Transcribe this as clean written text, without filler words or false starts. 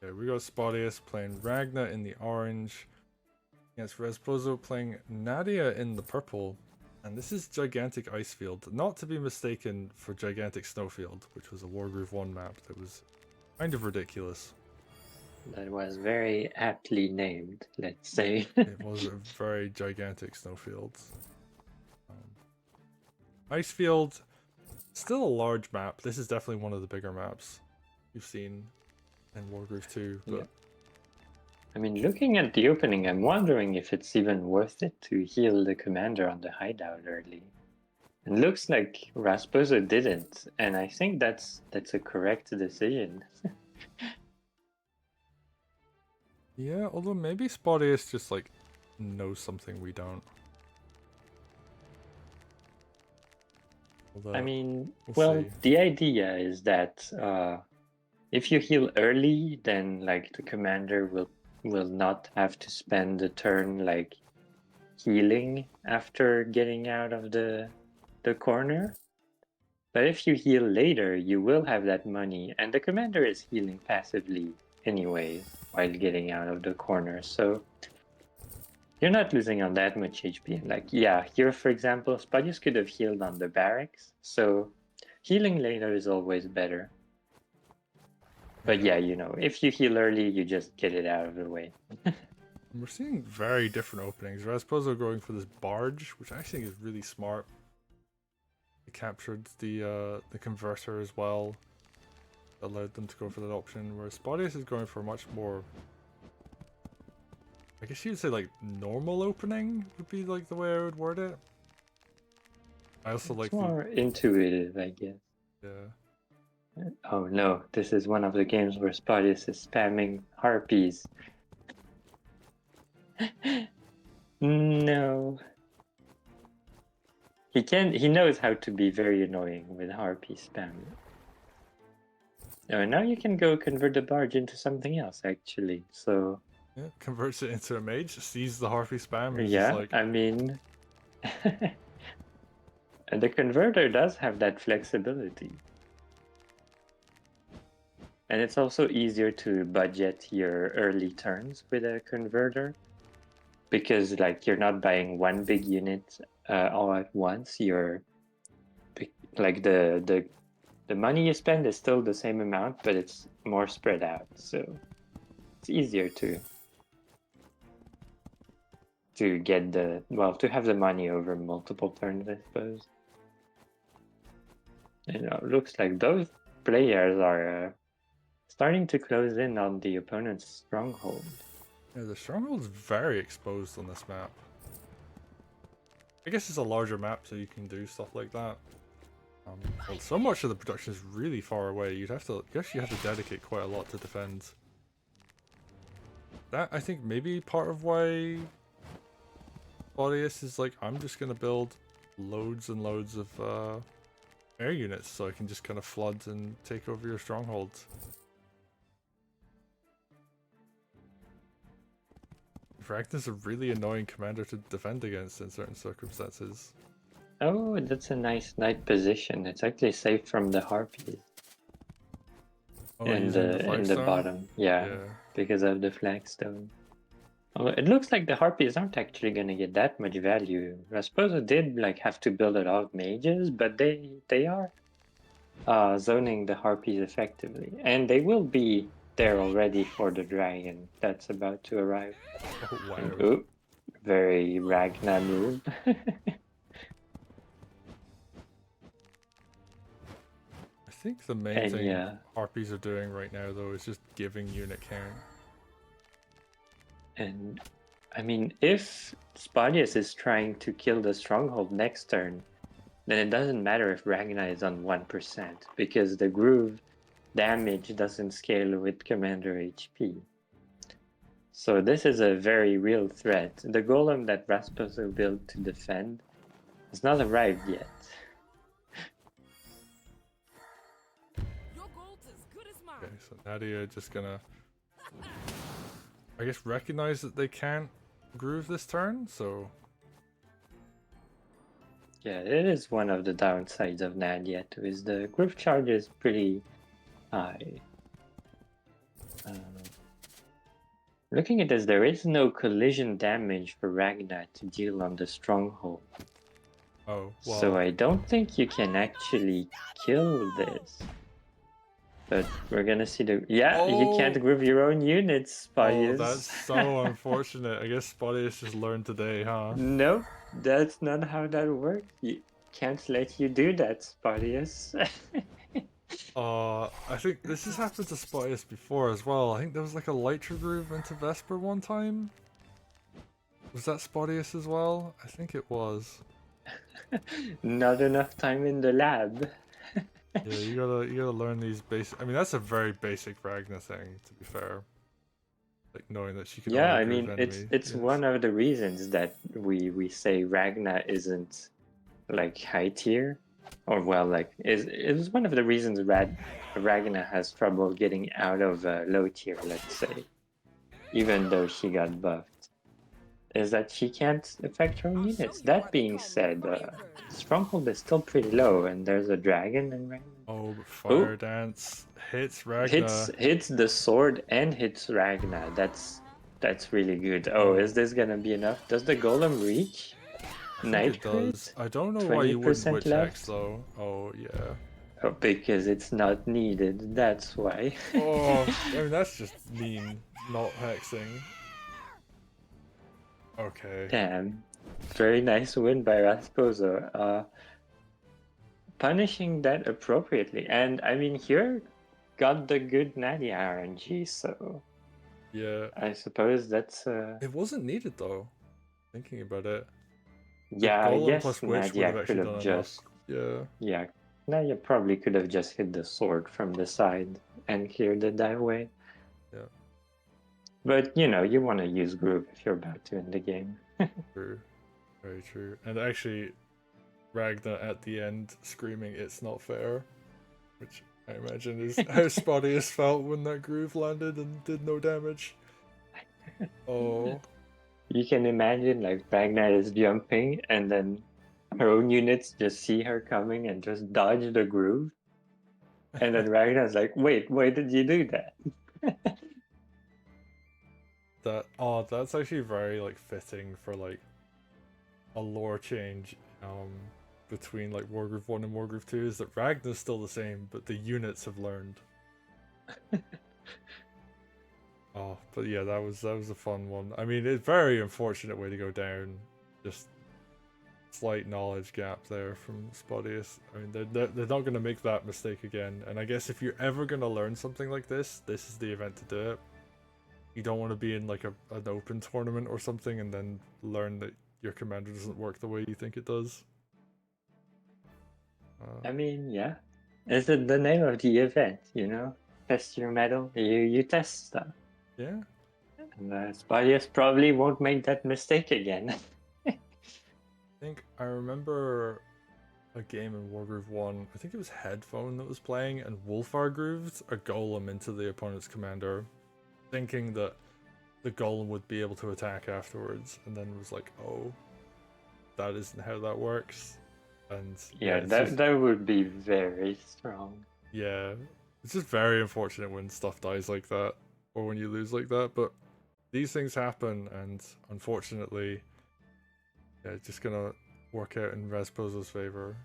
Okay, we got Spotyus playing Ragna in the orange. Against Rasposo playing Nadia in the purple. And this is Gigantic Icefield, not to be mistaken for Gigantic Snowfield, which was a Wargroove 1 map that was kind of ridiculous. That was very aptly named, let's say. It was a very gigantic snowfield. Icefield, still a large map. This is definitely one of the bigger maps you've seen in Wargroove 2, but Yeah. I mean, looking at the opening, I'm wondering if it's even worth it to heal the commander on the hideout early. It looks like Rasposo didn't, and I think that's a correct decision. yeah, although maybe Spotyus just like knows something we don't. I Although, mean, we'll well, see. the idea is that if you heal early, then like the commander will not have to spend a turn like healing after getting out of the corner. But if you heal later, you will have that money, and the commander is healing passively anyway while getting out of the corner, so you're not losing on that much HP. Like, yeah, here for example, Spotyus could have healed on the barracks, so healing later is always better. But yeah, you know, if you heal early, you just get it out of the way. We're seeing very different openings. Rasposo going for this barge, which I think is really smart. It captured the converter as well. Allowed them to go for that option, whereas Spotyus is going for a much more, I guess you would say like normal opening would be like the way I would word it. I also It's like the more intuitive, I guess. yeah. Oh no, this is one of the games where Spotyus is spamming harpies. No. He knows how to be very annoying with harpy spam. Oh, now you can go convert the barge into something else actually. So Yeah, converts it into a mage, sees the harpy spam, and is just yeah, like, I mean and the converter does have that flexibility. And it's also easier to budget your early turns with a converter because like you're not buying one big unit all at once. You're like the money you spend is still the same amount, but it's more spread out. So it's easier to get to have the money over multiple turns, I suppose. You know, it looks like both players are starting to close in on the opponent's stronghold. yeah, the stronghold's very exposed on this map. I guess it's a larger map, so you can do stuff like that. Well, so much of the production is really far away. You actually have to dedicate quite a lot to defend. That I think maybe part of why Claudius is like, I'm just gonna build loads and loads of air units so I can just kind of flood and take over your strongholds. Ragna's a really annoying commander to defend against in certain circumstances. Oh, that's a nice knight position. It's actually safe from the harpies Oh, in using the the flagstone? bottom. Yeah, Yeah. because of the flagstone. Oh, it looks like the harpies aren't actually gonna get that much value. Rasposo did like have to build a lot of mages, but they are zoning the harpies effectively, and they will be there already for the dragon that's about to arrive. Oh, And wow. ooh, very Ragna move. I think the main And thing yeah, Harpies are doing right now, though, is just giving unit count. and I mean, if Spotyus is trying to kill the stronghold next turn, then it doesn't matter if Ragna is on 1%, because the groove damage doesn't scale with commander HP. So this is a very real threat. The golem that Rasposo built to defend has not arrived yet. Okay, so Nadia just gonna, I guess, recognize that they can't groove this turn, so... Yeah, it is one of the downsides of Nadia is the groove charge is pretty high. Looking at this, there is no collision damage for Ragna to deal on the stronghold. Oh, So well. I don't think you can actually kill this. But we're gonna see the... Yeah, you can't Oh! group your own units, Oh, that's Spotyus. so unfortunate. I guess Spotyus just learned today, huh? Nope, that's not how that works. You can't let you do that, Spotyus. I think this has happened to Spotyus before as well. I think there was like a Lytra groove into Vesper one time. Was that Spotyus as well? I think it was. Not enough time in the lab. Yeah, you gotta learn these basic. I mean, that's a very basic Ragna thing, to be fair. Like knowing that she can Yeah, auto I groove mean, enemy. it's Yes. one of the reasons that we say Ragna isn't like high tier, or well, like it was one of the reasons Ragna has trouble getting out of low tier, let's say, even though she got buffed, is that she can't affect her own units. That being said, Stronghold is still pretty low, and there's a dragon in Ragna. Oh, but Fire Oh, Dance hits hits Ragna. hits the sword and hits Ragna. That's really good. Oh, Oh, is this gonna be enough? Does the golem reach? I think it Night does. crit? I don't know why you wouldn't 20% Witch Hex left? though. Oh yeah. Oh, because it's not needed, that's why. Oh, I mean that's just mean, not hexing. Okay. Damn. Very nice win by Rasposo. Punishing that appropriately. And I mean, here got the good Nadia RNG, so Yeah. I suppose that's. It wasn't needed though. Thinking about it, the Yeah, I Golem guess plus Witch would Nadia have could actually have done enough. just. Yeah. Yeah, Nadia probably could have just hit the sword from the side and cleared the die away. Yeah. But you know, you want to use group if you're about to end the game. True. Very true. And actually, Ragna at the end screaming, "It's not fair," which I imagine is how Spotyus felt when that groove landed and did no damage. Oh. You can imagine like Ragnar is jumping and then her own units just see her coming and just dodge the groove. And then Ragnar's like, wait, why did you do that? That's actually very like fitting for like a lore change between like Wargroove 1 and Wargroove 2 is that Ragna's still the same, but the units have learned. Oh, but yeah, that was a fun one. I mean, it's very unfortunate way to go down. Just slight knowledge gap there from Spotyus. I mean, they're not going to make that mistake again. And I guess if you're ever going to learn something like this is the event to do it. You don't want to be in like an open tournament or something and then learn that your commander doesn't work the way you think it does. I mean, yeah. Is it the name of the event, you know? Test your metal, you test stuff. Yeah. And Spotyus probably won't make that mistake again. I think I remember a game in Wargroove 1, I think it was Headphone that was playing, and Wolfar grooved a golem into the opponent's commander, thinking that the golem would be able to attack afterwards, and then was like, oh, that isn't how that works. And Yeah, it's that, just, that would be very strong. yeah, it's just very unfortunate when stuff dies like that, or when you lose like that, but these things happen, and unfortunately, yeah, it's just gonna work out in Rasposo's favor.